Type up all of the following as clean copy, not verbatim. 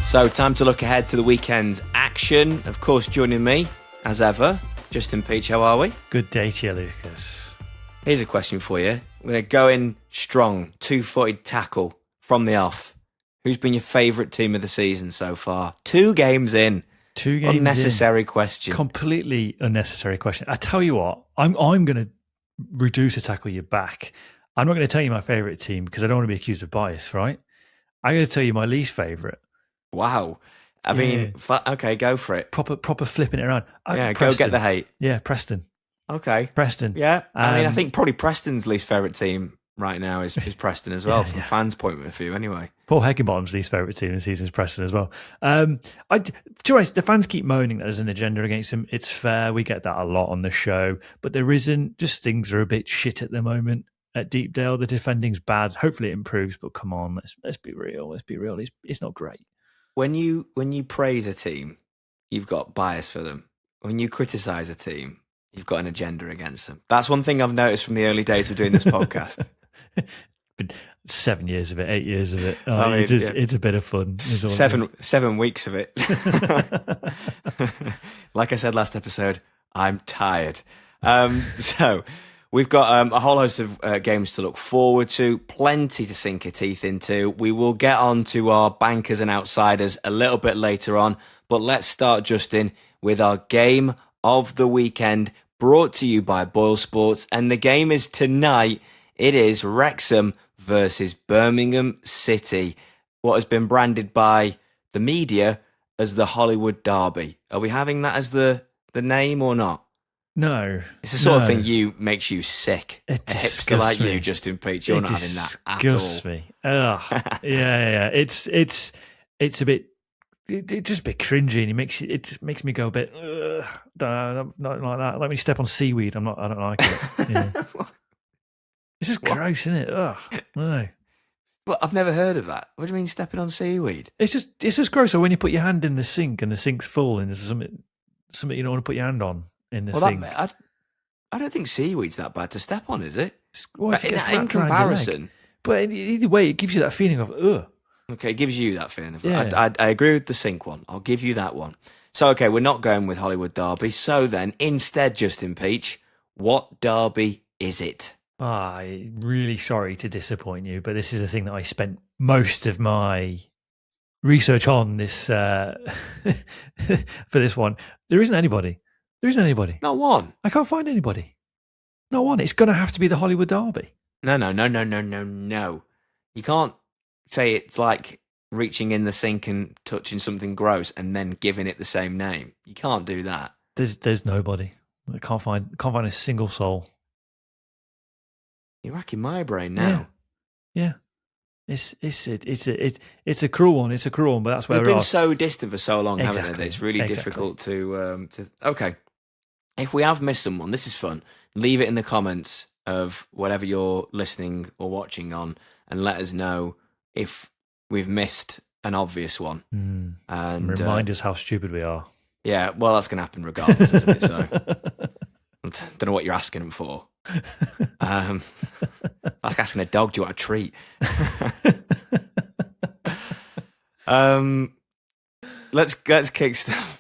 So, time to look ahead to the weekend's action. Of course, joining me, as ever, Justin Peach. How are we? Good day to you, Lucas. Here's a question for you. We're going to go in strong, two-footed tackle from the off. Who's been your favourite team of the season so far? 2 games in. 2 games unnecessary in. Question. Completely unnecessary question. I tell you what, I'm going to reduce a tackle you back. I'm not going to tell you my favourite team because I don't want to be accused of bias, right? I'm going to tell you my least favourite. Wow. I mean, okay, go for it. Proper flipping it around. Preston. Go get the hate. Yeah, Preston. Okay. Preston. Yeah. I mean, I think probably Preston's least favourite team right now is Preston as well, from fans' point of view anyway. Paul Heckingbottom's least favourite team this season is Preston as well. The fans keep moaning that there's an agenda against them. It's fair. We get that a lot on the show. But there isn't. Just things are a bit shit at the moment at Deepdale. The defending's bad. Hopefully it improves, but come on, let's be real. Let's be real. It's not great. When you praise a team, you've got bias for them. When you criticise a team, you've got an agenda against them. That's one thing I've noticed from the early days of doing this podcast. Been 7 years of it, 8 years of it. It's a bit of fun. 7 weeks of it. Like I said last episode, I'm tired. So we've got a whole host of games to look forward to, plenty to sink your teeth into. We will get on to our bankers and outsiders a little bit later on, but let's start, Justin, with our game of the weekend, brought to you by Boyle Sports, and the game is tonight. It is Wrexham versus Birmingham City, what has been branded by the media as the Hollywood Derby. Are we having that as the name or not? No. It's the sort of thing makes you sick. It a hipster like you, Justin Peach, you're not having that at all. It disgusts me. Yeah. It's a bit... It's just a bit cringy, and it just makes me go a bit, not like that. Like when you step on seaweed, I don't like it. Yeah. It's just gross, isn't it? Ugh, no. Well, I've never heard of that. What do you mean stepping on seaweed? It's just gross. Or when you put your hand in the sink and the sink's full and there's something you don't want to put your hand on in the sink. I don't think seaweed's that bad to step on, is it? Well, in comparison. But either way, it gives you that feeling of, ugh. Okay, it gives you that feeling. Yeah. I agree with the sink one. I'll give you that one. So, okay, we're not going with Hollywood Derby. So then, instead, Justin Peach, what derby is it? I'm really sorry to disappoint you, but this is the thing that I spent most of my research on this for this one. There isn't anybody. Not one. I can't find anybody. Not one. It's going to have to be the Hollywood Derby. No. You can't say it's like reaching in the sink and touching something gross and then giving it the same name. You can't do that. There's nobody. I can't find a single soul. You're racking my brain now. Yeah. It's a cruel one. It's a cruel one, but that's where we've we're been so distant for so long, haven't Exactly. it? It's really difficult to. Okay, if we have missed someone, this is fun. Leave it in the comments of whatever you're listening or watching on, and let us know if we've missed an obvious one. And remind us how stupid we are. Yeah, well, that's going to happen regardless, isn't it? So, I don't know what you're asking them for. Like asking a dog, do you want a treat? Let's kickstart.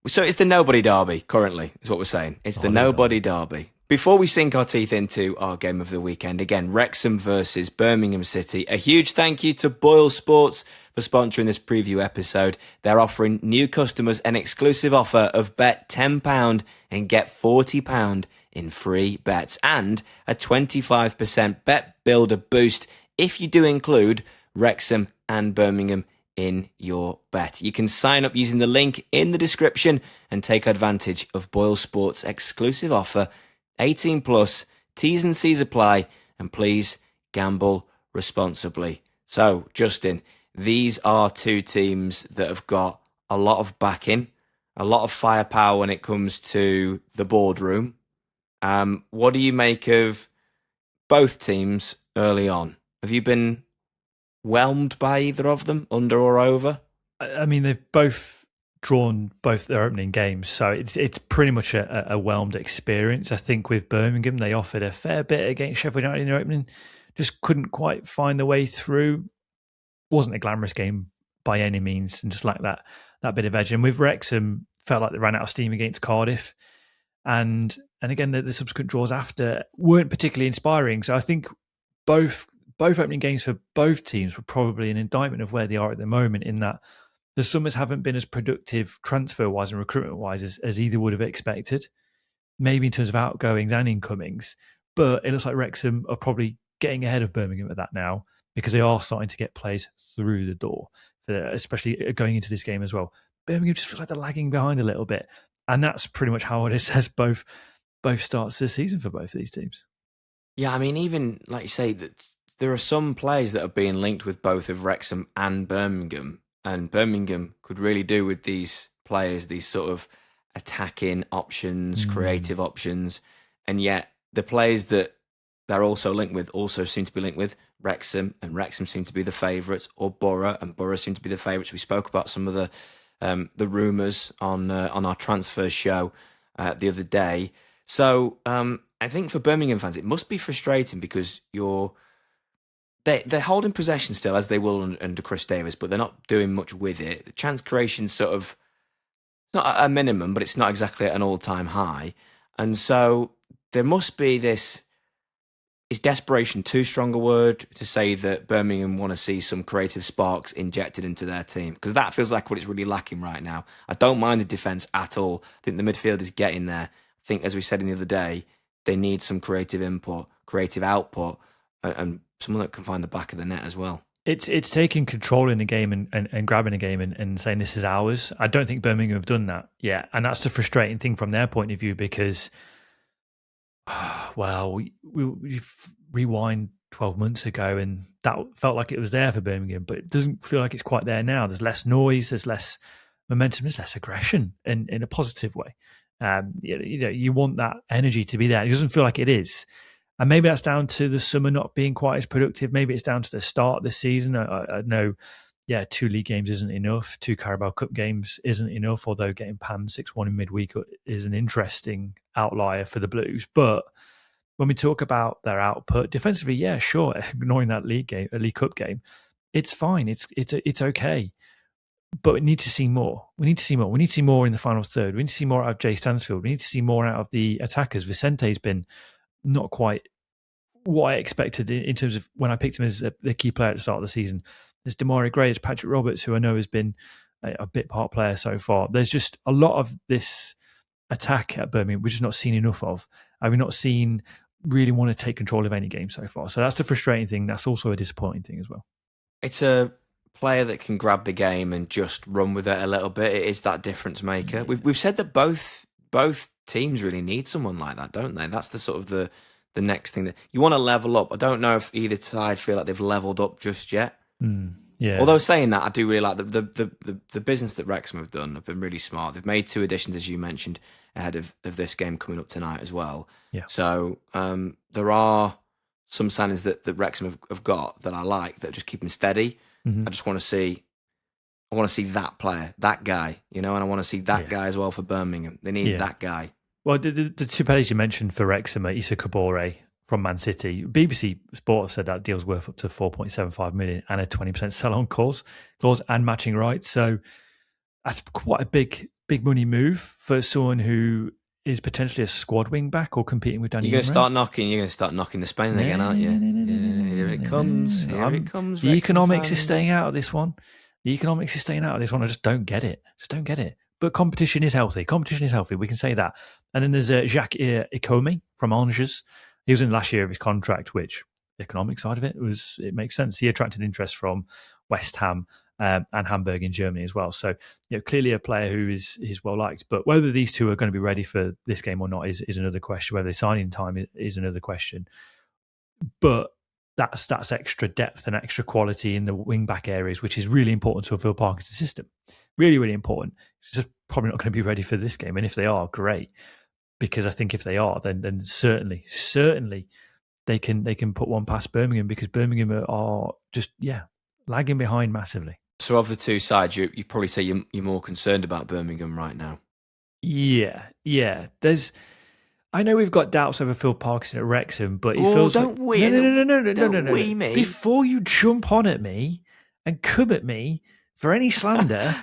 So it's the nobody derby currently, is what we're saying. It's the nobody derby. Before we sink our teeth into our game of the weekend, again, Wrexham versus Birmingham City. A huge thank you to Boyle Sports for sponsoring this preview episode. They're offering new customers an exclusive offer of bet £10 and get £40 in free bets and a 25% bet builder boost if you do include Wrexham and Birmingham in your bet. You can sign up using the link in the description and take advantage of Boyle Sports' exclusive offer. 18 plus, T's and C's apply, and please gamble responsibly. So, Justin, these are two teams that have got a lot of backing, a lot of firepower when it comes to the boardroom. What do you make of both teams early on? Have you been whelmed by either of them, under or over? I mean, they've both drawn both their opening games, so it's pretty much a whelmed experience. I think with Birmingham, they offered a fair bit against Sheffield United in their opening, just couldn't quite find the way through. Wasn't a glamorous game by any means, and just lack that bit of edge. And with Wrexham, felt like they ran out of steam against Cardiff, and again the subsequent draws after weren't particularly inspiring. So I think both opening games for both teams were probably an indictment of where they are at the moment, in that the summers haven't been as productive transfer-wise and recruitment-wise as either would have expected, maybe in terms of outgoings and incomings. But it looks like Wrexham are probably getting ahead of Birmingham at that now, because they are starting to get players through the door, especially going into this game as well. Birmingham just feel like they're lagging behind a little bit. And that's pretty much how I would assess both starts this season for both of these teams. Yeah, I mean, even like you say, that there are some players that are being linked with both of Wrexham and Birmingham, and Birmingham could really do with these players, these sort of attacking options, creative options, and yet the players that they're also linked with also seem to be linked with Wrexham, and Wrexham seem to be the favourites, or Borough, and Borough seem to be the favourites. We spoke about some of the rumours on our transfer show the other day. So I think for Birmingham fans, it must be frustrating, because they're holding possession still, as they will under Chris Davis, but they're not doing much with it. The chance creation sort of not at a minimum, but it's not exactly at an all-time high. And so there must be this, is desperation too strong a word to say that Birmingham want to see some creative sparks injected into their team? Because that feels like what it's really lacking right now. I don't mind the defence at all. I think the midfield is getting there. I think, as we said in the other day, they need some creative input, creative output, and someone that can find the back of the net as well. It's taking control in the game and grabbing a game and saying this is ours. I don't think Birmingham have done that yet. And that's the frustrating thing from their point of view, because, well, we rewind 12 months ago and that felt like it was there for Birmingham, but it doesn't feel like it's quite there now. There's less noise, there's less momentum, there's less aggression in a positive way. You want that energy to be there. It doesn't feel like it is. And maybe that's down to the summer not being quite as productive. Maybe it's down to the start of the season. I know, 2 league games isn't enough. 2 Carabao Cup games isn't enough, although getting panned 6-1 in midweek is an interesting outlier for the Blues. But when we talk about their output, defensively, yeah, sure, ignoring that League Cup game, it's fine. It's okay. But we need to see more. We need to see more. We need to see more in the final third. We need to see more out of Jay Stansfield. We need to see more out of the attackers. Vicente's been not quite what I expected in terms of when I picked him as the key player at the start of the season. There's Demarai Gray, there's Patrick Roberts, who I know has been a bit part player so far. There's just a lot of this attack at Birmingham we've just not seen enough of. I've not seen really want to take control of any game so far. So that's the frustrating thing. That's also a disappointing thing as well. It's a player that can grab the game and just run with it a little bit. It is that difference maker. Yeah. We've said that both teams really need someone like that, don't they? That's the sort of the next thing that you want to level up. I don't know if either side feel like they've leveled up just yet. Yeah. Although saying that, I do really like the business that Wrexham have done. Have been really smart. They've made 2 additions, as you mentioned, ahead of this game coming up tonight as well. Yeah. So there are some signings that Wrexham have got that I like, that just keep them steady. Mm-hmm. I want to see that player, that guy, and I want to see that guy as well for Birmingham. They need that guy. Well, the 2 players you mentioned for Wrexham are Issa Kabore from Man City. BBC Sport said that deal's worth up to 4.75 million and a 20% sell-on clause and matching rights. So that's quite a big money move for someone who is potentially a squad wing back or competing with Danny. You're going to start knocking the Spain again, aren't you? Here it comes. Here it comes. The economics is staying out of this one. I just don't get it. But competition is healthy. We can say that. And then there's Jacques Ikomi from Angers. He was in the last year of his contract, which the economic side of it makes sense. He attracted interest from West Ham and Hamburg in Germany as well. So clearly a player who is well liked. But whether these two are going to be ready for this game or not is another question. Whether they sign in time is another question. But that's extra depth and extra quality in the wing back areas, which is really important to a Phil Parkinson system. Really, really important. It's just probably not going to be ready for this game. And if they are, great. Because I think if they are, then certainly they can put one past Birmingham, because Birmingham are just lagging behind massively. So of the 2 sides, you probably say you're more concerned about Birmingham right now. Yeah. I know we've got doubts over Phil Parkinson at Wrexham, but it feels don't like... we? No. We, mate. Before you jump on at me and come at me, for any slander,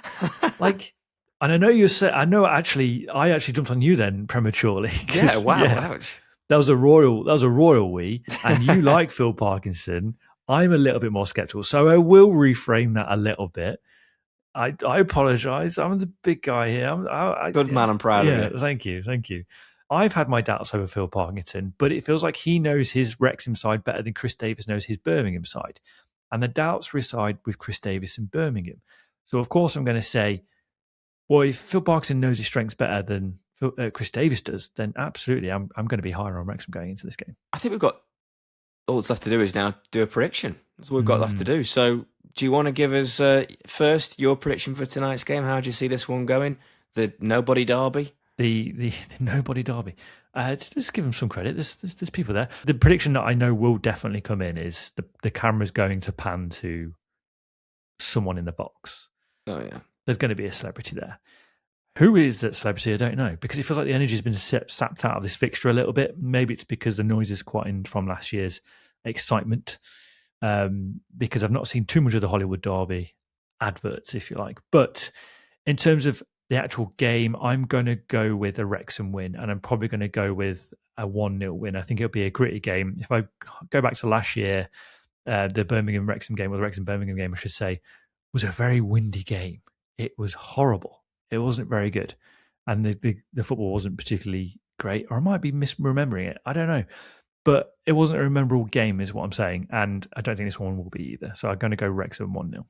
like, and I know you said, I actually jumped on you then prematurely. Yeah, wow, ouch. That was a royal we, and you like Phil Parkinson. I'm a little bit more skeptical, so I will reframe that a little bit. I apologise. I'm the big guy here. Good man, I'm proud of you. Thank you. I've had my doubts over Phil Parkinson, but it feels like he knows his Wrexham side better than Chris Davis knows his Birmingham side. And the doubts reside with Chris Davis in Birmingham. So, of course, I'm going to say, well, if Phil Parkinson knows his strengths better than Chris Davis does, then absolutely, I'm going to be higher on Wrexham going into this game. I think we've got all that's left to do is now do a prediction. That's all we've got left to do. So, do you want to give us first your prediction for tonight's game? How do you see this one going? The nobody derby? The nobody derby. Let's give them some credit. There's people there. The prediction that I know will definitely come in is the camera's going to pan to someone in the box. Oh, yeah. There's going to be a celebrity there. Who is that celebrity? I don't know, because it feels like the energy has been sapped out of this fixture a little bit. Maybe it's because the noise is quietened from last year's excitement, because I've not seen too much of the Hollywood derby adverts, if you like. But in terms of the actual game, I'm going to go with a Wrexham win, and I'm probably going to go with a 1-0 win. I think it'll be a gritty game. If I go back to last year, the Birmingham-Wrexham game, or the Wrexham-Birmingham game, I should say, was a very windy game. It was horrible. It wasn't very good. And the football wasn't particularly great, or I might be misremembering it. I don't know. But it wasn't a memorable game is what I'm saying, and I don't think this one will be either. So I'm going to go Wrexham 1-0.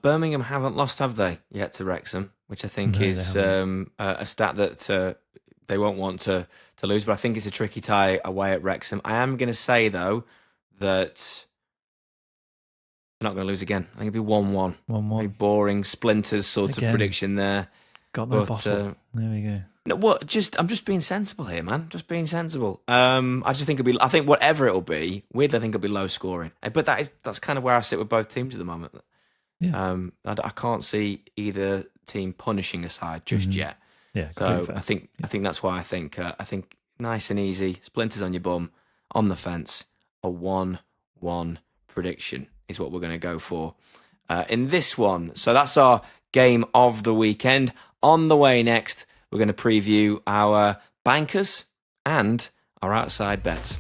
Birmingham haven't lost, have they, yet to Wrexham, which I think is a stat that they won't want to lose, but I think it's a tricky tie away at Wrexham. I am going to say, though, that they're not going to lose again. I think it'll be 1-1. 1-1. Very boring, splinters sort of prediction there. Got no bottle. There we go. No, what? I'm just being sensible here, man. Just being sensible. I just think it'll be. I think whatever it'll be, weirdly, I think it'll be low scoring. But that's kind of where I sit with both teams at the moment. Yeah. I can't see either team punishing a side just yet. Yeah. So I think that's why I think nice and easy, splinters on your bum, on the fence, a 1-1 prediction is what we're going to go for in this one. So that's our game of the weekend. On the way next, we're going to preview our bankers and our outside bets.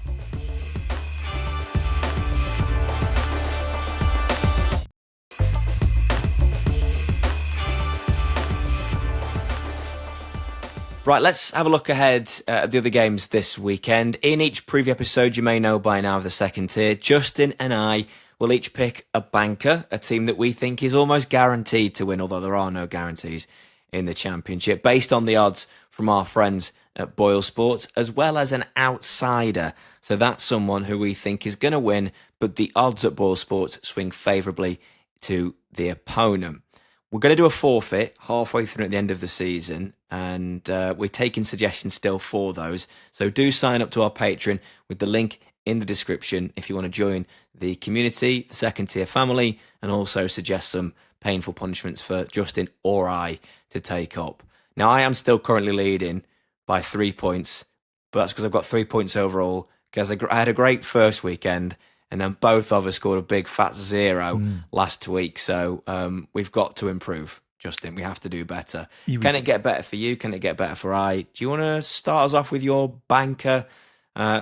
Right, let's have a look ahead at the other games this weekend. In each preview episode, you may know by now of the second tier, Justin and I will each pick a banker, a team that we think is almost guaranteed to win, although there are no guarantees in the Championship, based on the odds from our friends at Boyle Sports, as well as an outsider. So that's someone who we think is going to win, but the odds at Boyle Sports swing favourably to the opponent. We're going to do a forfeit halfway through at the end of the season, and we're taking suggestions still for those. So do sign up to our Patreon with the link in the description if you want to join the community, the second tier family, and also suggest some painful punishments for Justin or I to take up. Now, I am still currently leading by 3 points, but that's because I've got 3 points overall, because I had a great first weekend, and then both of us scored a big fat 0 last week. So we've got to improve, Justin. We have to do better. Can it get better for you? Can it get better for I? Do you want to start us off with your banker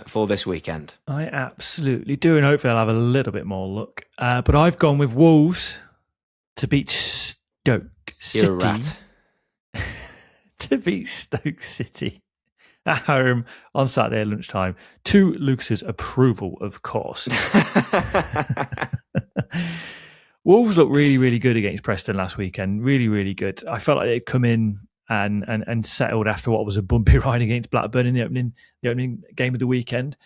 for this weekend? I absolutely do, and hopefully I'll have a little bit more luck. But I've gone with Wolves to beat Stoke City. You're a rat. To beat Stoke City at home on Saturday at lunchtime, to Lucas's approval, of course. Wolves looked really, really good against Preston last weekend. Really, really good. I felt like they'd come in and settled after what was a bumpy ride against Blackburn in the opening game of the weekend,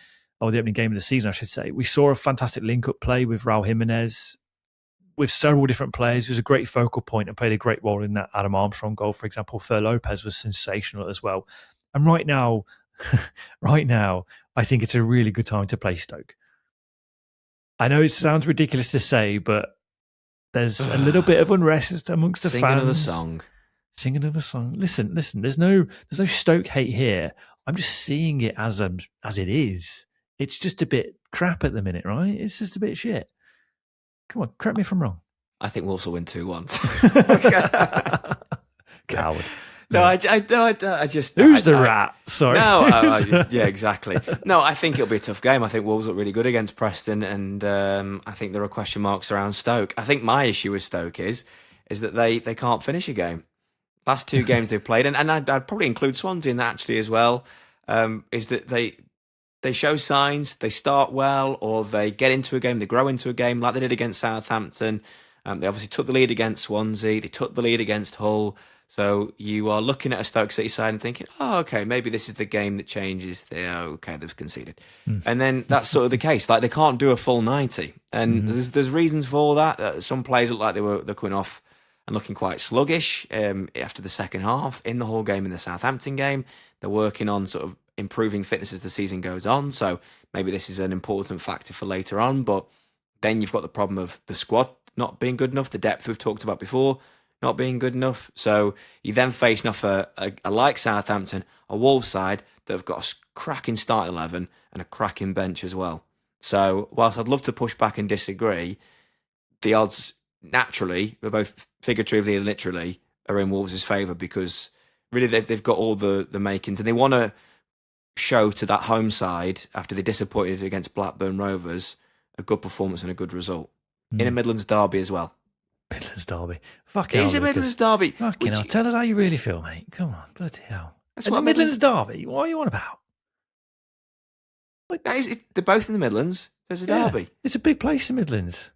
or the opening game of the season, I should say. We saw a fantastic link-up play with Raul Jimenez, with several different players. He was a great focal point and played a great role in that Adam Armstrong goal, for example. Fer Lopez was sensational as well. And right now, I think it's a really good time to play Stoke. I know it sounds ridiculous to say, but there's a little bit of unrest amongst the fans. Sing another song. Listen. There's no Stoke hate here. I'm just seeing it as it is. It's just a bit crap at the minute, right? It's just a bit shit. Come on, correct me if I'm wrong. I think Wolves will win 2-1. Coward. No, I just... Who's the rat? Sorry. No, yeah, exactly. No, I think it'll be a tough game. I think Wolves look really good against Preston, and I think there are question marks around Stoke. I think my issue with Stoke is that they can't finish a game. Last 2 games they've played, and I'd probably include Swansea in that actually as well, is that they show signs, they start well, or they get into a game, they grow into a game like they did against Southampton. They obviously took the lead against Swansea, they took the lead against Hull. So you are looking at a Stoke City side and thinking, oh, okay, maybe this is the game that changes. Okay, they've conceded. And then that's sort of the case. Like, they can't do a full 90. And there's reasons for all that. Some players look like they're coming off and looking quite sluggish after the second half. In the Hull game, in the Southampton game, they're working on sort of improving fitness as the season goes on. So maybe this is an important factor for later on. But then you've got the problem of the squad not being good enough, the depth we've talked about before not being good enough. So you then facing off a like Southampton, a Wolves side that have got a cracking start 11 and a cracking bench as well. So whilst I'd love to push back and disagree, the odds naturally, both figuratively and literally, are in Wolves' favour because really they've got all the makings, and they want to show to that home side, after they disappointed against Blackburn Rovers, a good performance and a good result. In a Midlands derby as well. Midlands derby. Fucking hell. It is a Midlands derby. Fucking hell. Tell us how you really feel, mate. Come on. Bloody hell. That's what Midlands derby. What are you on about? They're both in the Midlands. There's a derby. It's a big place, the Midlands.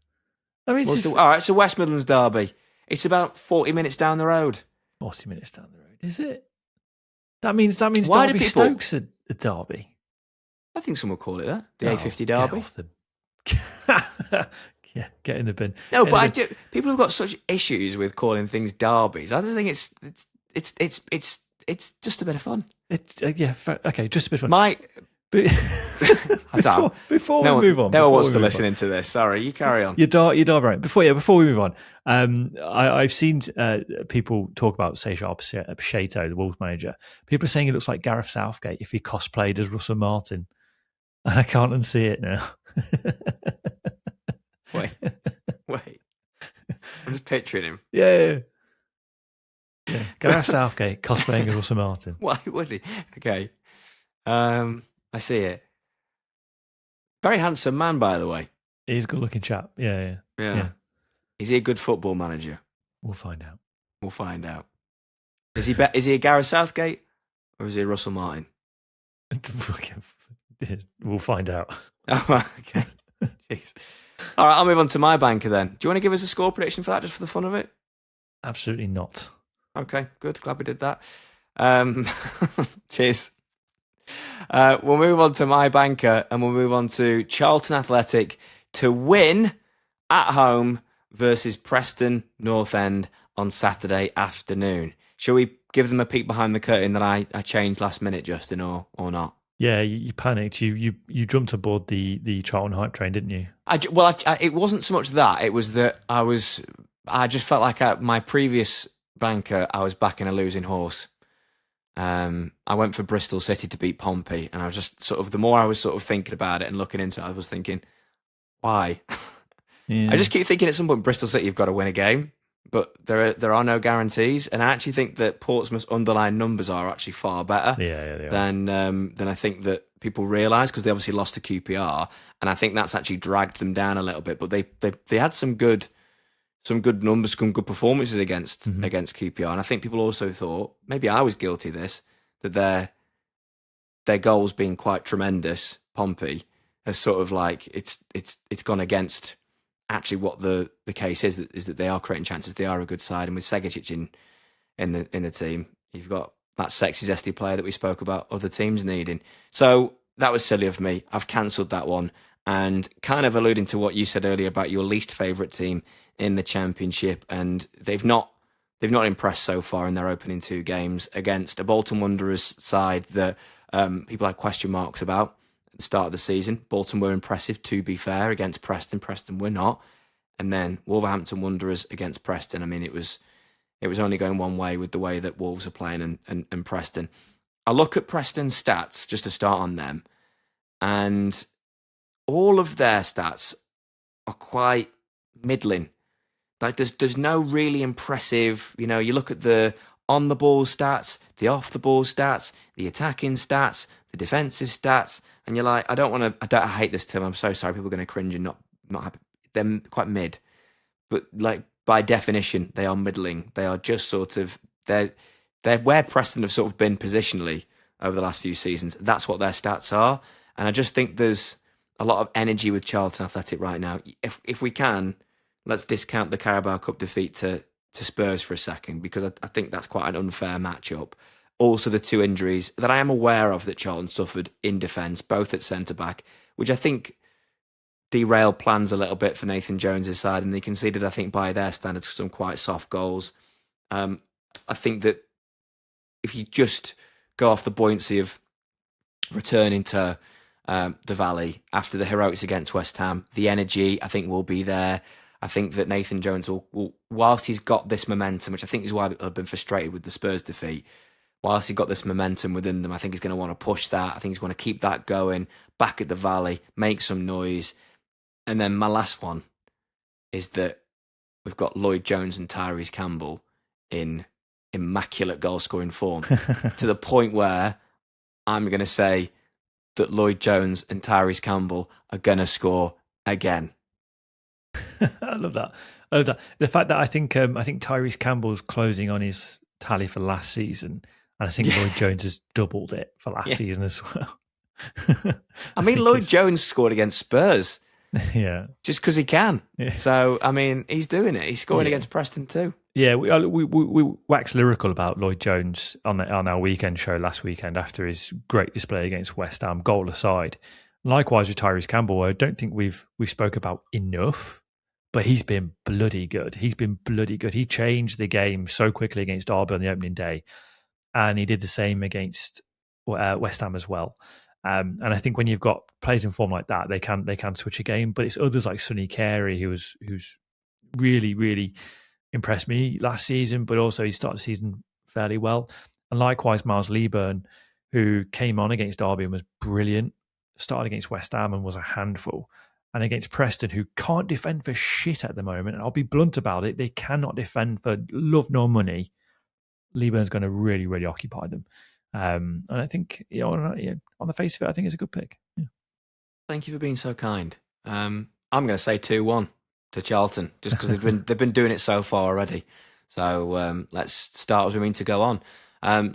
I mean, all right, so West Midlands derby. It's about 40 minutes down the road. 40 minutes down the road, is it? That means Why Derby do people... Stoke's a derby. I think some will call it that. The A50 derby. Yeah, get in the bin. No, but people have got such issues with calling things derbies. I just think it's just a bit of fun. Okay, just a bit of fun. Before we move on, no one wants to listen into this. Sorry, you carry on. You're derby, right? Before we move on, I've seen people talk about Seysha Pacheco, the Wolves manager. People are saying he looks like Gareth Southgate if he cosplayed as Russell Martin, and I can't unsee it now. Wait. I'm just picturing him. Yeah. Gareth Southgate cosplaying as Russell Martin. Why would he? Okay. I see it. Very handsome man, by the way. He's a good-looking chap. Yeah. Is he a good football manager? We'll find out. Is he a Gareth Southgate or is he a Russell Martin? We'll find out. Oh, okay. Jeez. All right, I'll move on to my banker then. Do you want to give us a score prediction for that, just for the fun of it? Absolutely not. Okay, good. Glad we did that. Cheers. We'll move on to my banker, and we'll move on to Charlton Athletic to win at home versus Preston North End on Saturday afternoon. Shall we give them a peek behind the curtain that I changed last minute, Justin, or not? Yeah, you panicked. You jumped aboard the Charlton hype train, didn't you? It wasn't so much that. It was that I just felt like my previous banker, I was backing a losing horse. I went for Bristol City to beat Pompey, and I was just sort of, the more I was sort of thinking about it and looking into it, I was thinking, why? Yeah. I just keep thinking at some point Bristol City have got to win a game, but there are no guarantees, and I actually think that Portsmouth's underlying numbers are actually far better than I think that people realise, because they obviously lost to QPR, and I think that's actually dragged them down a little bit. But they had some good numbers, some good performances against QPR, and I think people also thought, maybe I was guilty of this, that their goals being quite tremendous, Pompey, has sort of like it's gone against actually what the case is that they are creating chances, they are a good side, and with Segicic in the team, you've got that sexy zesty player that we spoke about other teams needing. So that was silly of me. I've cancelled that one, and kind of alluding to what you said earlier about your least favourite team in the Championship, and they've not impressed so far in their opening 2 games against a Bolton Wanderers side that people had question marks about at the start of the season. Bolton were impressive, to be fair, against Preston. Preston were not. And then Wolverhampton Wanderers against Preston. I mean, it was only going one way with the way that Wolves are playing and Preston. I look at Preston's stats, just to start on them, and all of their stats are quite middling. Like there's no really impressive, you look at the on the ball stats, the off the ball stats, the attacking stats, the defensive stats, and you're like, I hate this term. I'm so sorry, people are going to cringe and not happy. They're quite mid, but like by definition, they are middling. They are just sort of they're where Preston have sort of been positionally over the last few seasons. That's what their stats are, and I just think there's a lot of energy with Charlton Athletic right now. If we can. Let's discount the Carabao Cup defeat to Spurs for a second, because I think that's quite an unfair matchup. Also, the 2 injuries that I am aware of that Charlton suffered in defence, both at centre-back, which I think derailed plans a little bit for Nathan Jones' side, and they conceded, I think, by their standards, some quite soft goals. I think that if you just go off the buoyancy of returning to the Valley after the heroics against West Ham, the energy, I think, will be there. I think that Nathan Jones will, whilst he's got this momentum, which I think is why I've been frustrated with the Spurs defeat, whilst he's got this momentum within them, I think he's going to want to push that. I think he's going to keep that going, back at the Valley, make some noise. And then my last one is that we've got Lloyd Jones and Tyrese Campbell in immaculate goal-scoring form, to the point where I'm going to say that Lloyd Jones and Tyrese Campbell are going to score again. I love that. The fact that I think Tyrese Campbell's closing on his tally for last season, and I think Lloyd Jones has doubled it for last season as well. I mean, Lloyd Jones scored against Spurs. Yeah. Just because he can. Yeah. So, I mean, he's doing it. He's scoring against Preston too. Yeah, we waxed lyrical about Lloyd Jones on our weekend show last weekend after his great display against West Ham, goal aside. Likewise with Tyrese Campbell, I don't think we've spoke about enough, but he's been bloody good. He changed the game so quickly against Derby on the opening day, and he did the same against West Ham as well. And I think when you've got players in form like that, they can switch a game. But it's others like Sonny Carey who's really, really impressed me last season, but also he started the season fairly well. And likewise, Miles Leaburn, who came on against Derby and was brilliant, started against West Ham and was a handful. And against Preston, who can't defend for shit at the moment, and I'll be blunt about it, they cannot defend for love nor money. Leaburn's going to really, really occupy them. And I think, on the face of it, I think it's a good pick. Yeah. Thank you for being so kind. I'm going to say 2-1 to Charlton, just because they've been doing it so far already. So let's start as we mean to go on.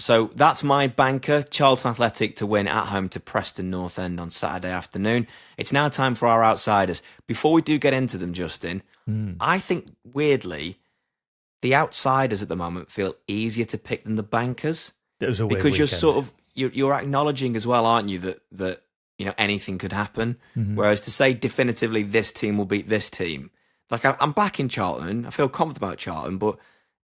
So that's my banker, Charlton Athletic to win at home to Preston North End on Saturday afternoon. It's now time for our outsiders. Before we do get into them, Justin, I think weirdly the outsiders at the moment feel easier to pick than the bankers. It was a weird because weekend. you're acknowledging as well, aren't you, that anything could happen. Mm-hmm. Whereas to say definitively this team will beat this team, like I'm backing Charlton, I feel confident about Charlton, but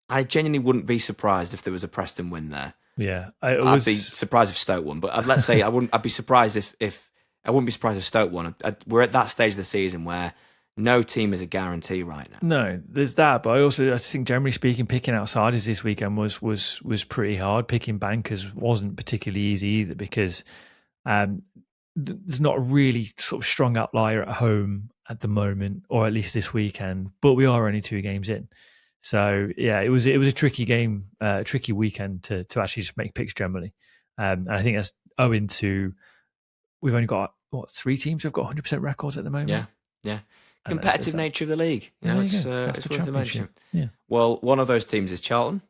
I genuinely wouldn't be surprised if there was a Preston win there. Yeah, I'd be surprised if Stoke won, but let's say I'd be surprised if I wouldn't be surprised if Stoke won. We're at that stage of the season where no team is a guarantee right now. No, there's that, but I think generally speaking, picking outsiders this weekend was pretty hard. Picking bankers wasn't particularly easy either, because there's not a really sort of strong outlier at home at the moment, or at least this weekend. But we are only 2 games in. So yeah, it was a tricky game, tricky weekend to actually just make picks generally, and I think that's owing to we've only got 3 teams who've got 100% records at the moment. Yeah. Competitive nature of the league. It's worth a mention. Yeah. Well, one of those teams is Charlton,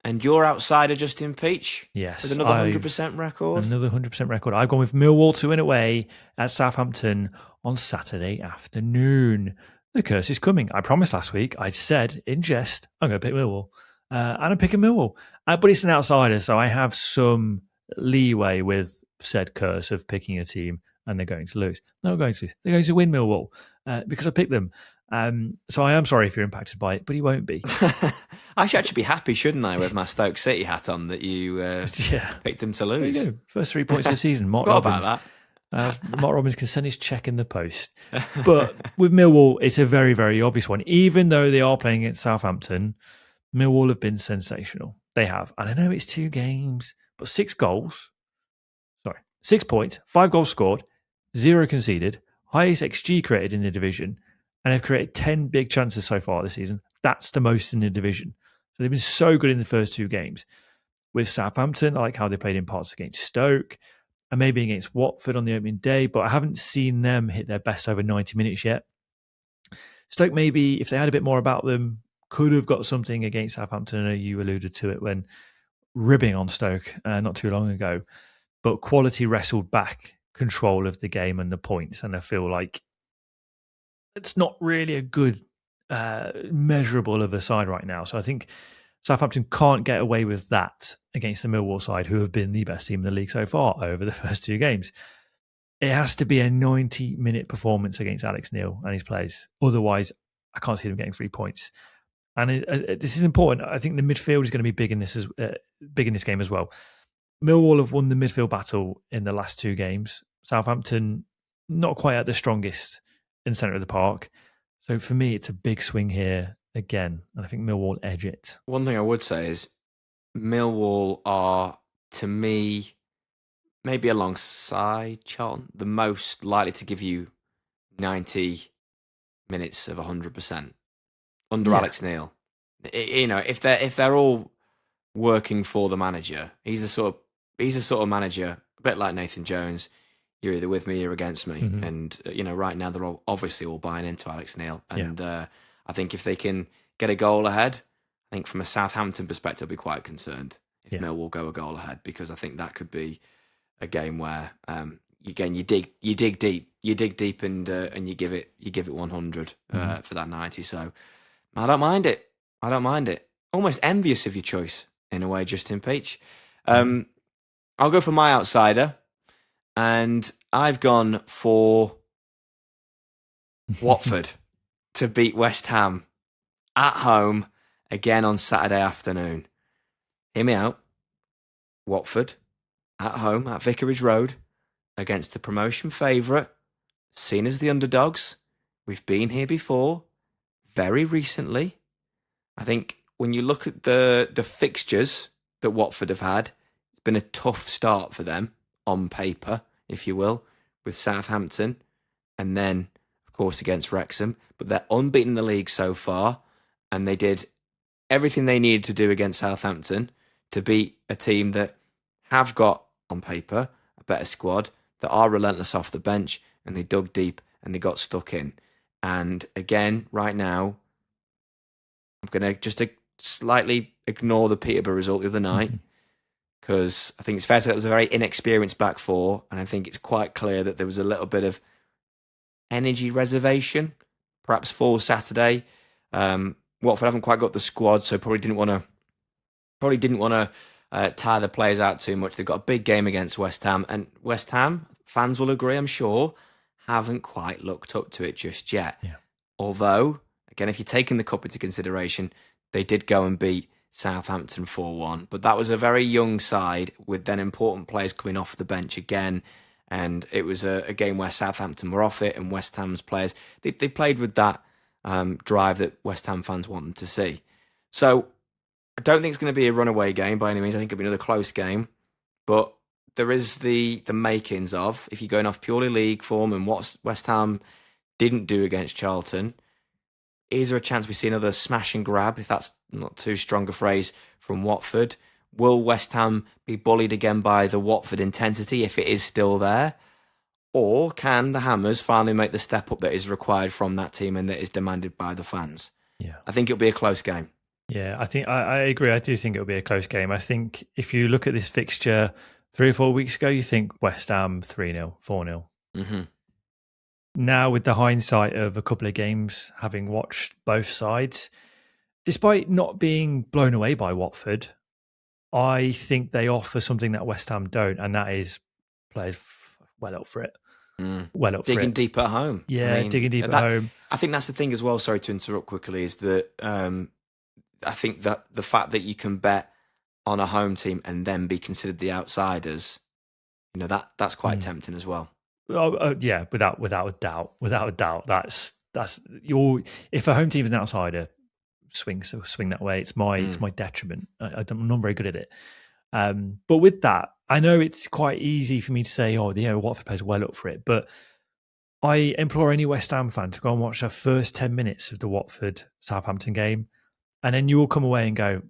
and your outsider Justin Peach, yes, with another 100% record. Another 100% record. I've gone with Millwall to win away at Southampton on Saturday afternoon. The curse is coming. I promised last week, I said in jest, I'm going to pick Millwall. And I'm picking Millwall. But it's an outsider, so I have some leeway with said curse of picking a team and they're going to lose. They're not going to lose. They're going to win Millwall because I picked them. So I am sorry if you're impacted by it, but he won't be. I should actually be happy, shouldn't I, with my Stoke City hat on, that you picked them to lose. There you go. First 3 points of the season. Mark Robbins. About that. Mark Robbins can send his check in the post. But with Millwall, it's a very, very obvious one. Even though they are playing at Southampton, Millwall have been sensational. They have. And I know it's 2 games, but 6 goals. 6 points, 5 goals scored, 0 conceded, highest XG created in the division, and have created 10 big chances so far this season. That's the most in the division. So they've been so good in the first 2 games. With Southampton, I like how they played in parts against Stoke and maybe against Watford on the opening day, but I haven't seen them hit their best over 90 minutes yet. Stoke, maybe, if they had a bit more about them, could have got something against Southampton. I know you alluded to it when ribbing on Stoke not too long ago, but quality wrestled back control of the game and the points, and I feel like it's not really a good measurable of a side right now. So I think Southampton can't get away with that against the Millwall side, who have been the best team in the league so far over the first 2 games. It has to be a 90-minute performance against Alex Neil and his players. Otherwise, I can't see them getting 3 points. And this is important. I think the midfield is going to be big in this game as well. Millwall have won the midfield battle in the last 2 games. Southampton, not quite at the strongest in the centre of the park. So for me, it's a big swing here again. And I think Millwall edge it. One thing I would say is Millwall are, to me, maybe alongside Charlton, the most likely to give you 90 minutes of 100% under Alex Neil. If they're all working for the manager, he's the sort of manager, a bit like Nathan Jones. You're either with me or against me. Mm-hmm. And right now they're obviously all buying into Alex Neil. And I think if they can get a goal ahead, I think from a Southampton perspective, I'll be quite concerned if Millwall go a goal ahead, because I think that could be a game where you dig deep and you give it 100 for that 90. So I don't mind it. Almost envious of your choice in a way, Justin Peach. I'll go for my outsider, and I've gone for Watford to beat West Ham at home again on Saturday afternoon. Hear me out. Watford at home at Vicarage Road against the promotion favourite, seen as the underdogs. We've been here before, very recently. I think when you look at the fixtures that Watford have had, it's been a tough start for them on paper, if you will, with Southampton and then, of course, against Wrexham. But they're unbeaten in the league so far, and they did everything they needed to do against Southampton to beat a team that have got, on paper, a better squad, that are relentless off the bench, and they dug deep and they got stuck in. And again, right now, I'm going to just slightly ignore the Peterborough result the other night, because I think it's fair to say it was a very inexperienced back four, and I think it's quite clear that there was a little bit of energy reservation, perhaps for Saturday. Watford haven't quite got the squad, so probably didn't want to tire the players out too much. They've got a big game against West Ham, and West Ham, fans will agree, I'm sure, haven't quite looked up to it just yet. Yeah. Although, again, if you're taking the cup into consideration, they did go and beat Southampton 4-1, but that was a very young side with then important players coming off the bench again, and it was a game where Southampton were off it, and West Ham's players, they played with that drive that West Ham fans want them to see. So I don't think it's going to be a runaway game by any means. I think it'll be another close game, but there is the makings of, if you're going off purely league form and what West Ham didn't do against Charlton, is there a chance we see another smash and grab, if that's not too strong a phrase, from Watford? Will West Ham be bullied again by the Watford intensity, if it is still there? Or can the Hammers finally make the step up that is required from that team and that is demanded by the fans? Yeah, I think it'll be a close game. Yeah, I think I agree. I do think it'll be a close game. I think if you look at this fixture 3 or 4 weeks ago, you think West Ham 3-0, 4-0. Mm-hmm. Now, with the hindsight of a couple of games, having watched both sides, despite not being blown away by Watford, I think they offer something that West Ham don't, and that is players well up for it. Well up digging for it. deep at home. Yeah, digging deep at home. I think that's the thing as well, sorry to interrupt quickly, is that I think that the fact that you can bet on a home team and then be considered the outsiders, that's quite tempting as well. Yeah, without a doubt, that's if a home team is an outsider, swing that way. It's my detriment. I'm not very good at it. But with that, I know it's quite easy for me to say, Watford plays well up for it, but I implore any West Ham fan to go and watch the first 10 minutes of the Watford Southampton game, and then you will come away and go,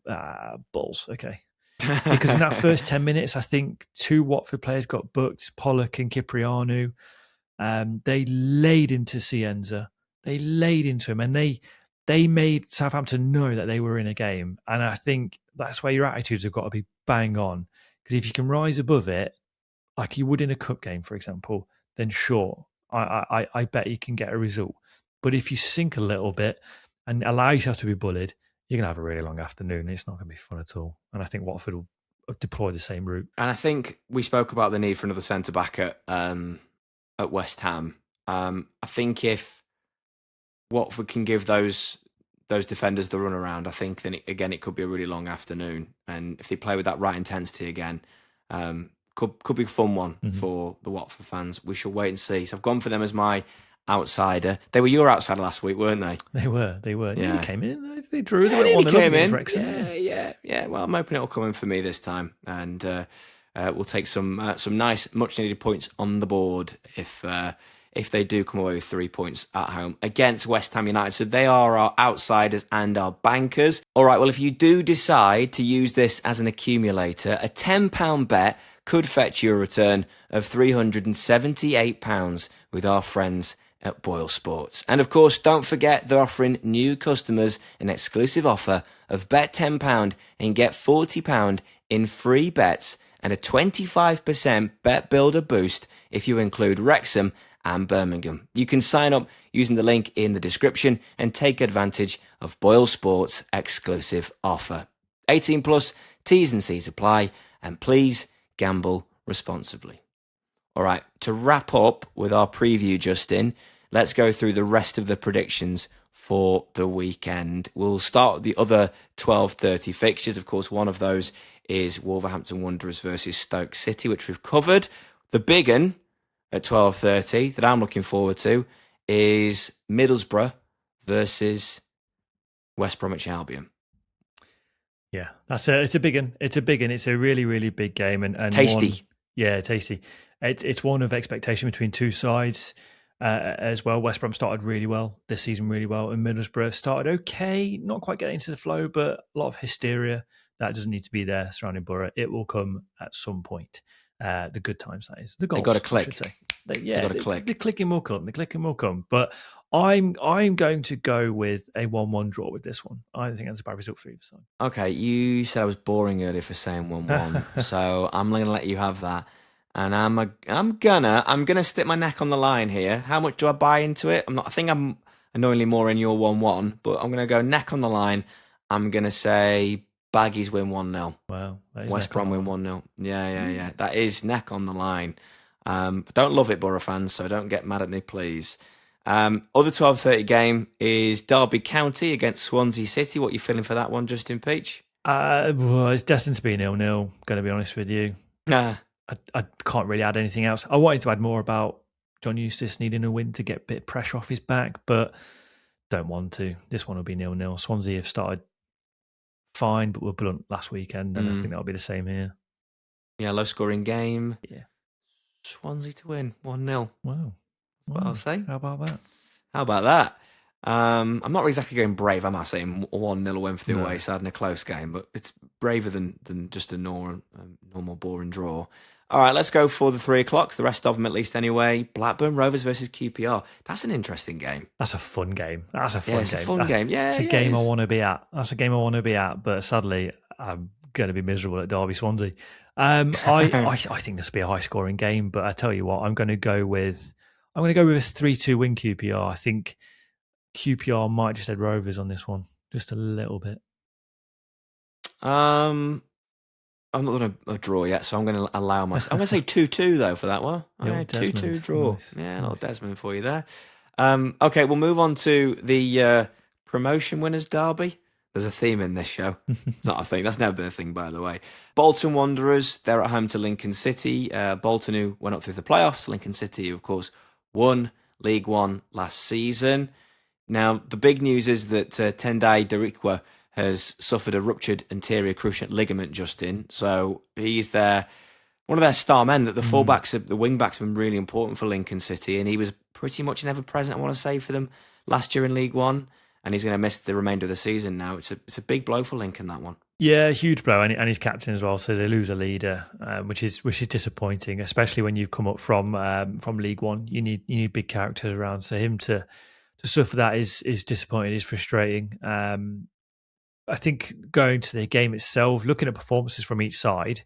balls, okay. Because in that first 10 minutes, I think 2 Watford players got booked, Pollock and Cipriano. They laid into Cienza. They laid into him, and they made Southampton know that they were in a game. And I think that's where your attitudes have got to be bang on. Because if you can rise above it, like you would in a cup game, for example, then sure, I bet you can get a result. But if you sink a little bit and allow yourself to be bullied, you're going to have a really long afternoon. It's not going to be fun at all. And I think Watford will deploy the same route. And I think we spoke about the need for another centre-back at West Ham. I think if Watford can give those defenders the run around, I think then it could be a really long afternoon. And if they play with that right intensity again, could be a fun one for the Watford fans. We shall wait and see. So I've gone for them as my outsider. They were your outsider last week, weren't they? They were. Yeah. They came in. They drew. They nearly came in. Wrexham. Yeah. Well, I'm hoping it'll come in for me this time, and we'll take some nice, much needed points on the board if they do come away with 3 points at home against West Ham United. So they are our outsiders and our bankers. All right. Well, if you do decide to use this as an accumulator, a £10 bet could fetch you a return of £378 with our friends at Boyle Sports. And of course, don't forget they're offering new customers an exclusive offer of bet £10 and get £40 in free bets and a 25% bet builder boost if you include Wrexham and Birmingham. You can sign up using the link in the description and take advantage of Boyle Sports' exclusive offer. 18 plus, T's and C's apply, and please gamble responsibly. All right, to wrap up with our preview, Justin, let's go through the rest of the predictions for the weekend. We'll start with the other 12:30 fixtures. Of course, one of those is Wolverhampton Wanderers versus Stoke City, which we've covered. The big one at 12:30 that I'm looking forward to is Middlesbrough versus West Bromwich Albion. Yeah, it's a big one. It's a big one. It's a really, really big game and tasty. Tasty. It's one of expectation between two sides as well. West Brom started really well this season, really well, and Middlesbrough started okay, not quite getting into the flow, but a lot of hysteria that doesn't need to be there surrounding Borough. It will come at some point. The good times, that is. The goals, they got to click. They got to click. The clicking will come. The clicking will come. But I'm going to go with a 1-1 draw with this one. I don't think that's a bad result for either side. Okay, you said I was boring earlier for saying 1-1, so I'm going to let you have that. And I'm gonna stick my neck on the line here. How much do I buy into it? I think I'm annoyingly more in your 1-1, but I'm gonna go neck on the line. I'm gonna say Baggies win 1-0. Wow, West Brom win 1-0. Yeah. That is neck on the line. Don't love it, Borough fans, so don't get mad at me, please. Other 12:30 game is Derby County against Swansea City. What are you feeling for that one, Justin Peach? Well, it's destined to be 0-0. Going to be honest with you. I can't really add anything else. I wanted to add more about John Eustace needing a win to get a bit of pressure off his back, but don't want to. This one will be 0-0. Swansea have started fine, but were blunt last weekend, and I think that'll be the same here. Yeah, low scoring game. Yeah. Swansea to win 1-0. Wow. What I'll say. How about that? I'm not exactly going brave. I'm not saying 1-0 win for the away side in a close game, but it's braver than just a normal boring draw. All right, let's go for the 3 o'clocks, the rest of them at least anyway. Blackburn Rovers versus QPR. That's an interesting game. That's a fun game. It's a fun game. It's a game I want to be at. That's a game I want to be at, but sadly, I'm going to be miserable at Derby Swansea. I think this will be a high scoring game, but I tell you what, I'm going to go with a 3-2 win QPR. I think QPR might just head Rovers on this one, just a little bit. I'm not going to draw yet, so I'm going to allow myself. I'm going to say 2-2 though for that one. 2-2 draw. Nice. Yeah, a little Desmond for you there. Okay, we'll move on to the promotion winners derby. There's a theme in this show. Not a thing. That's never been a thing, by the way. Bolton Wanderers, they're at home to Lincoln City. Bolton, who went up through the playoffs. Lincoln City, of course, won League One last season. Now, the big news is that Tendai Darikwa has suffered a ruptured anterior cruciate ligament, Justin. So he's one of their star men. That the fullbacks, the wing backs have been really important for Lincoln City, and he was pretty much an ever-present, I want to say, for them last year in League One. And he's going to miss the remainder of the season now. It's a big blow for Lincoln, that one. Yeah, huge blow, and he's captain as well. So they lose a leader, which is disappointing, especially when you come up from League One. You need big characters around. So him to suffer that is disappointing. Is frustrating. I think going to the game itself, looking at performances from each side,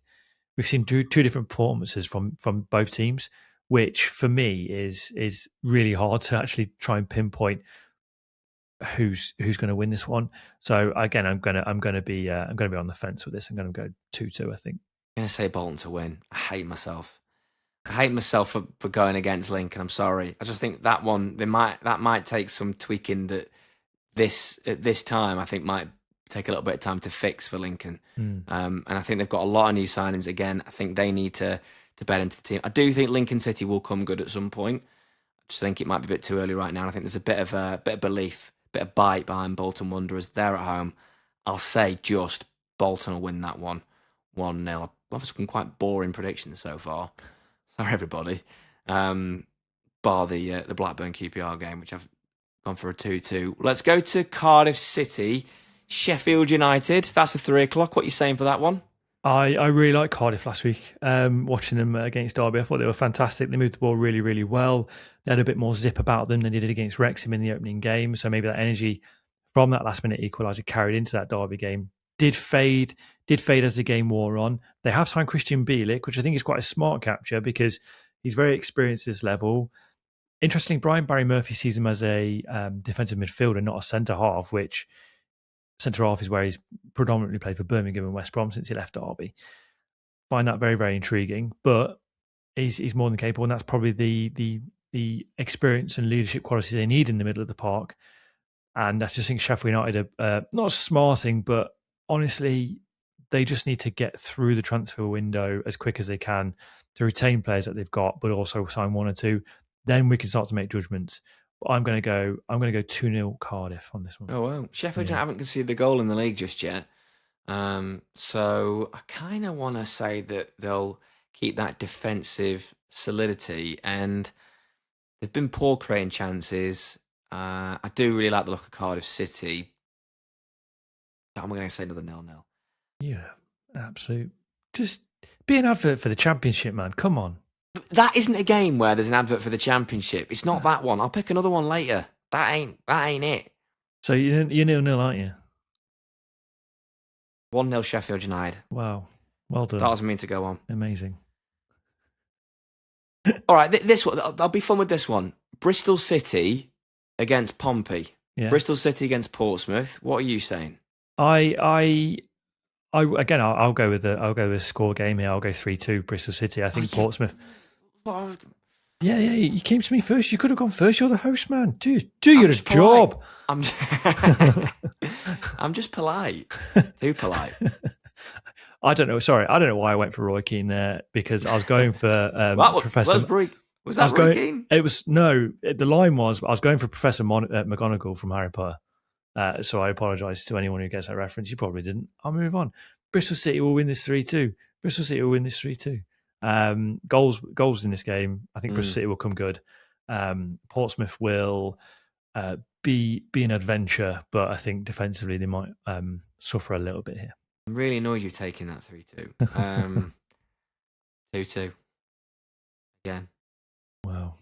we've seen two different performances from both teams, which for me is really hard to actually try and pinpoint who's going to win this one. So again, I'm going to be on the fence with this. I'm going to go 2-2. I think. I'm going to say Bolton to win. I hate myself for going against Lincoln. I'm sorry. I just think that one that might take some tweaking. That at this time I think might take a little bit of time to fix for Lincoln. And I think they've got a lot of new signings again. I think they need to bet into the team. I do think Lincoln City will come good at some point. I just think it might be a bit too early right now. And I think there's a bit of belief, bit of bite behind Bolton Wanderers. They're at home. I'll say just Bolton will win that one 1-0. I've some quite boring predictions so far. Sorry, everybody. Bar the Blackburn QPR game, which I've gone for a 2-2. Let's go to Cardiff City, Sheffield United. That's the 3 o'clock. What are you saying for that one? I really liked Cardiff last week. Watching them against Derby, I thought they were fantastic. They moved the ball really, really well. They had a bit more zip about them than they did against Wrexham in the opening game. So maybe that energy from that last-minute equaliser carried into that Derby game. Did fade as the game wore on. They have signed Christian Bielik, which I think is quite a smart capture because he's very experienced at this level. Interestingly, Barry Murphy sees him as a defensive midfielder, not a centre-half, which centre-half is where he's predominantly played for Birmingham and West Brom since he left Derby. Find that very, very intriguing, but he's more than capable, and that's probably the experience and leadership qualities they need in the middle of the park. And I just think Sheffield United are not smarting, but honestly, they just need to get through the transfer window as quick as they can to retain players that they've got, but also sign one or two. Then we can start to make judgments. But I'm going to go 2-0 Cardiff on this one. Oh wow, Sheffield haven't conceded the goal in the league just yet. So I kind of want to say that they'll keep that defensive solidity, and they've been poor creating chances. I do really like the look of Cardiff City. I'm going to say another 0-0. Yeah, absolute. Just be an advert for the Championship, man. Come on. That isn't a game where there's an advert for the Championship. It's not that one. I'll pick another one later. That ain't it. So you're 0-0, aren't you? 1-0 Sheffield United. Wow. Well done. That was mean to go on. Amazing. All right, this one. I'll be fun with this one. Bristol City against Pompey. Yeah. Bristol City against Portsmouth. What are you saying? I'll go with a score game here. I'll go 3-2 Bristol City. I think Portsmouth. Yeah, you came to me first. You could have gone first. You're the host, man. Do your job. I'm just polite. Too polite. I don't know. Sorry, I don't know why I went for Roy Keane there because I was going for Professor. Was that Roy Keane? It was no. The line was I was going for Professor McGonagall from Harry Potter. So I apologise to anyone who gets that reference. You probably didn't. I'll move on. Bristol City will win this 3-2. Bristol City will win this 3-2. Goals in this game. I think Bristol City will come good. Portsmouth will be an adventure, but I think defensively they might suffer a little bit here. I'm really annoyed you're taking that 3-2. 2-2. Again. Wow.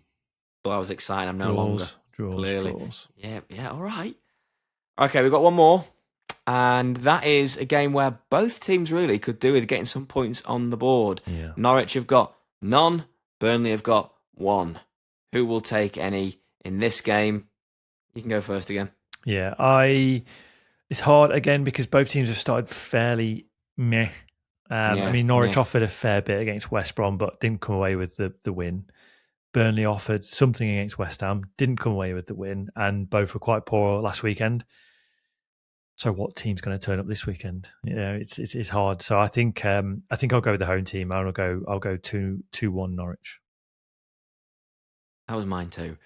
Thought I was excited. I'm no longer. Clearly. Draws. Yeah, all right. Okay, we've got one more. And that is a game where both teams really could do with getting some points on the board. Yeah. Norwich have got none. Burnley have got one. Who will take any in this game? You can go first again. Yeah, it's hard again because both teams have started fairly meh. I mean, Norwich offered a fair bit against West Brom, but didn't come away with the win. Burnley offered something against West Ham, didn't come away with the win, and both were quite poor last weekend. So, what team's going to turn up this weekend? It's hard. So, I think I'll go with the home team. I'll go 2-1 Norwich. That was mine too.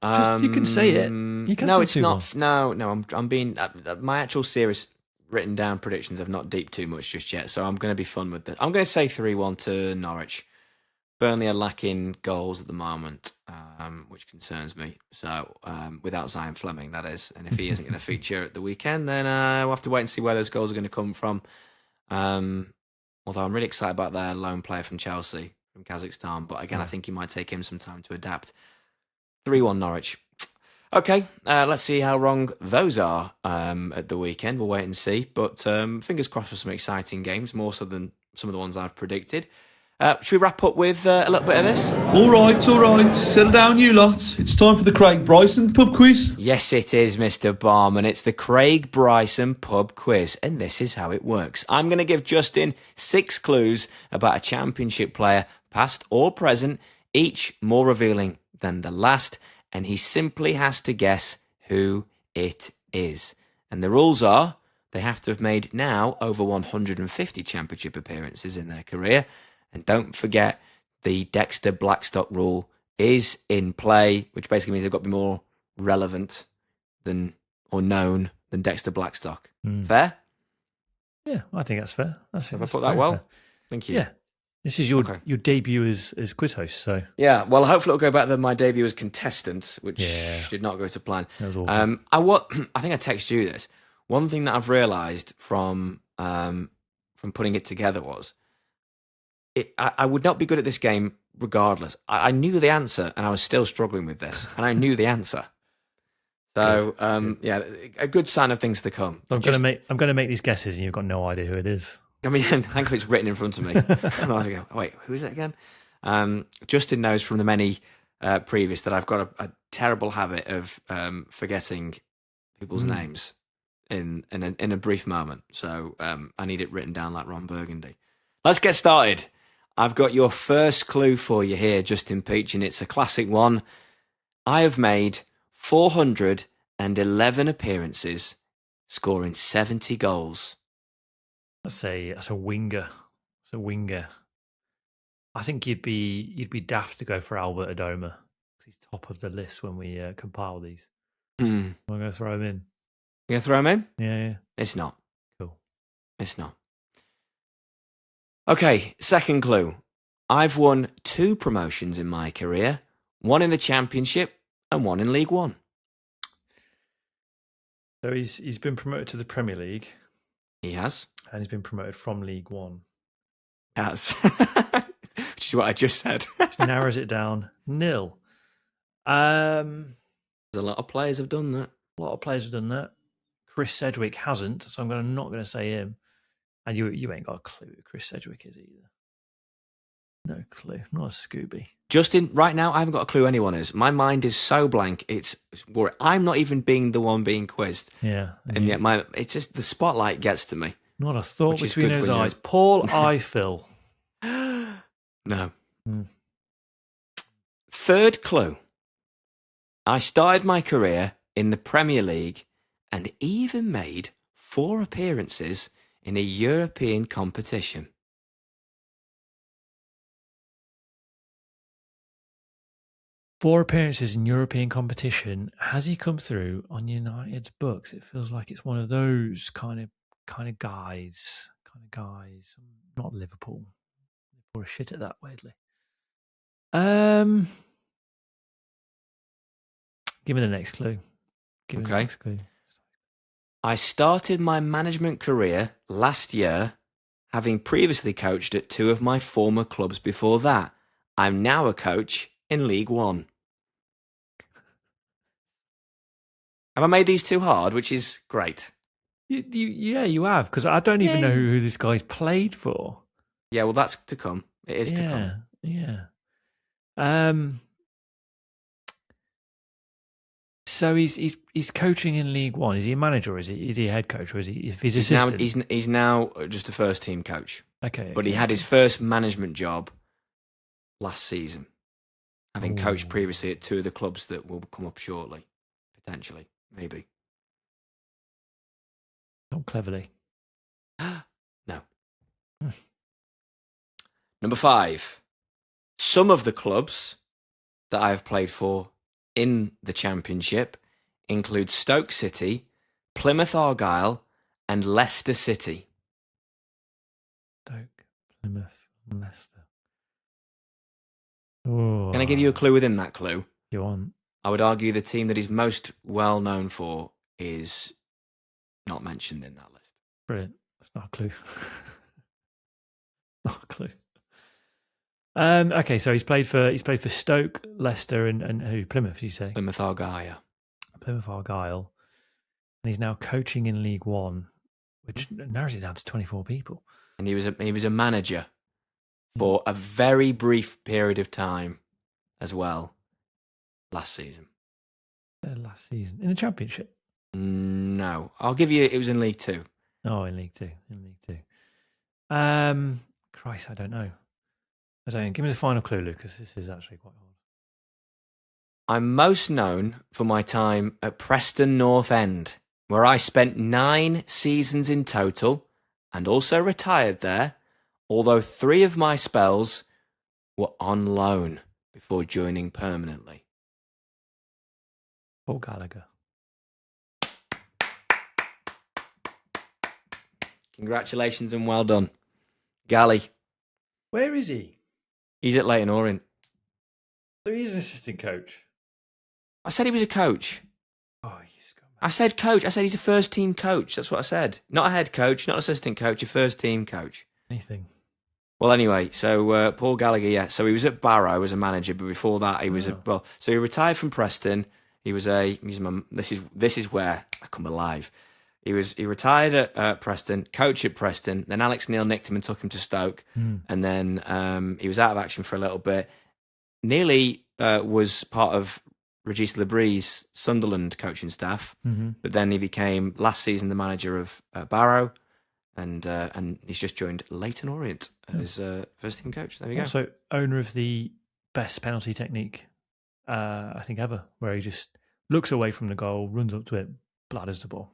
You can say it. You can no, say it's 2-1. not. No. I'm being my actual serious written down predictions have not deeped too much just yet. So I'm going to be fun with this. I'm going to say 3-1 to Norwich. Burnley are lacking goals at the moment, which concerns me. So, without Zion Fleming, that is. And if he isn't going to feature at the weekend, then we'll have to wait and see where those goals are going to come from. Although I'm really excited about their lone player from Chelsea, from Kazakhstan. But again, I think he might take him some time to adapt. 3-1 Norwich. Okay, let's see how wrong those are at the weekend. We'll wait and see. But fingers crossed for some exciting games, more so than some of the ones I've predicted. Should we wrap up with a little bit of this? All right. Settle down, you lot. It's time for the Craig Bryson pub quiz. Yes, it is, Mr. Barman. It's the Craig Bryson pub quiz, and this is how it works. I'm going to give Justin 6 clues about a Championship player, past or present, each more revealing than the last, and he simply has to guess who it is. And the rules are, they have to have made now over 150 Championship appearances in their career. And don't forget, the Dexter Blackstock rule is in play, which basically means they've got to be more relevant than or known than Dexter Blackstock. Fair? Yeah, I think that's fair. Have I put that well? Fair. Thank you. Yeah. This is your debut as quiz host, so... Yeah, well, hopefully it'll go better than my debut as contestant, which did not go to plan. That was awful. I think I texted you this. One thing that I've realised from putting it together was I would not be good at this game regardless. I knew the answer, and I was still struggling with this, and I knew the answer. So, yeah, a good sign of things to come. I'm going to make these guesses, and you've got no idea who it is. I mean, thankfully it's written in front of me. And I go, wait, who is it again? Justin knows from the many previous that I've got a terrible habit of forgetting people's names in a brief moment. So I need it written down like Ron Burgundy. Let's get started. I've got your first clue for you here, Justin Peach, and it's a classic one. I have made 411 appearances, scoring 70 goals. That's a winger. It's a winger. I think you'd be daft to go for Albert Adoma because he's top of the list when we compile these. I'm going to throw him in. You going to throw him in? Yeah. It's not. Cool. It's not. Okay, second clue. I've won 2 promotions in my career, one in the Championship and one in League One. So he's been promoted to the Premier League. He has. And he's been promoted from League One. Has. Which is what I just said. Which narrows it down. 0. A lot of players have done that. A lot of players have done that. Chris Sedgwick hasn't, so I'm not going to say him. And you ain't got a clue who Chris Sedgwick is either. No clue. Not a Scooby. Justin, right now, I haven't got a clue anyone is. My mind is so blank. I'm not even being the one being quizzed. Yeah. And yet it's just the spotlight gets to me. Not a thought between his eyes. Paul Eiffel. No. Third clue. I started my career in the Premier League and even made 4 appearances in a European competition. Four appearances in European competition. Has he come through on United's books? It feels like it's one of those kind of guys. Not Liverpool. Liverpool are shit at that, weirdly. Give me the next clue. Give me the next clue. I started my management career last year, having previously coached at 2 of my former clubs before that. I'm now a coach in League One. Have I made these too hard, which is great? You have, because I don't even know who this guy's played for. Yeah, well, that's to come. It is to come. Yeah. So he's coaching in League One. Is he a manager, or is he a head coach, or is he his assistant? He's now just a first team coach. Okay. But he had his first management job last season, having coached previously at 2 of the clubs that will come up shortly, potentially, maybe. Not cleverly. No. Number 5. Some of the clubs that I have played for in the Championship include Stoke City, Plymouth Argyle, and Leicester City. Stoke, Plymouth, and Leicester. Ooh, Can I give you a clue within that clue? You want? I would argue the team that he's most well known for is not mentioned in that list. Brilliant. That's not a clue. Not a clue. Okay, so he's played for Stoke, Leicester, and who? Plymouth, you say? Plymouth Argyle. Plymouth Argyle. And he's now coaching in League One, which narrows it down to 24 people. And he was a manager for a very brief period of time as well last season. Last season. In the Championship? No. I'll give you, it was in League Two. Oh, in League Two. Christ, I don't know. Give me the final clue, Lucas. This is actually quite hard. I'm most known for my time at Preston North End, where I spent 9 seasons in total and also retired there, although 3 of my spells were on loan before joining permanently. Paul Gallagher. Congratulations and well done. Gally. Where is he? He's at Leyton Orient. So he's an assistant coach. I said he was a coach. Oh, you scumbag. I said coach. I said he's a first team coach. That's what I said. Not a head coach, not assistant coach, a first team coach. Anything. Well, anyway, so Paul Gallagher, yeah. So he was at Barrow as a manager, but before that he was so he retired from Preston. This is where I come alive. He retired at Preston, coach at Preston. Then Alex Neil nicked him and took him to Stoke, and then he was out of action for a little bit. Nearly was part of Regis Lebris' Sunderland coaching staff, but then he became last season the manager of Barrow, and he's just joined Leyton Orient as first team coach. There we go. Also owner of the best penalty technique I think ever, where he just looks away from the goal, runs up to it, bladders the ball.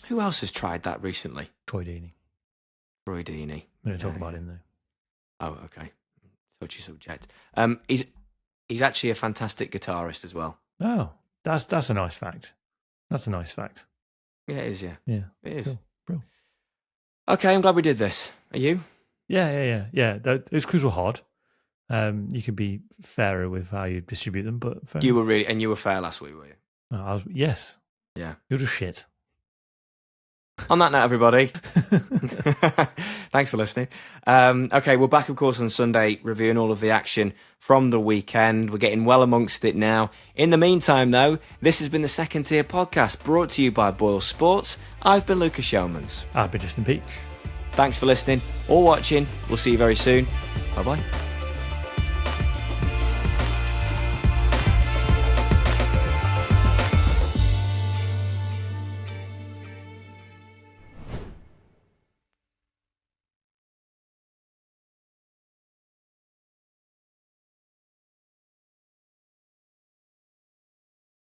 Who else has tried that recently? Troy Deeney. Roy Deeney. We're going to talk about him though. Oh, okay. Touchy subject. He's actually a fantastic guitarist as well. Oh, that's a nice fact. That's a nice fact. Yeah, it is. Yeah, yeah, it is. Cool. Bro. Okay, I'm glad we did this. Are you? Yeah. Those clues were hard. You can be fairer with how you distribute them, but you were fair last week, were you? Yes. Yeah. You're just shit. On that note, everybody, thanks for listening. Okay, we're back, of course, on Sunday, reviewing all of the action from the weekend. We're getting well amongst it now. In the meantime, though, this has been the Second Tier Podcast, brought to you by Boyle Sports. I've been Lucas Yeomans. I've been Justin Peach. Thanks for listening or watching. We'll see you very soon. Bye-bye.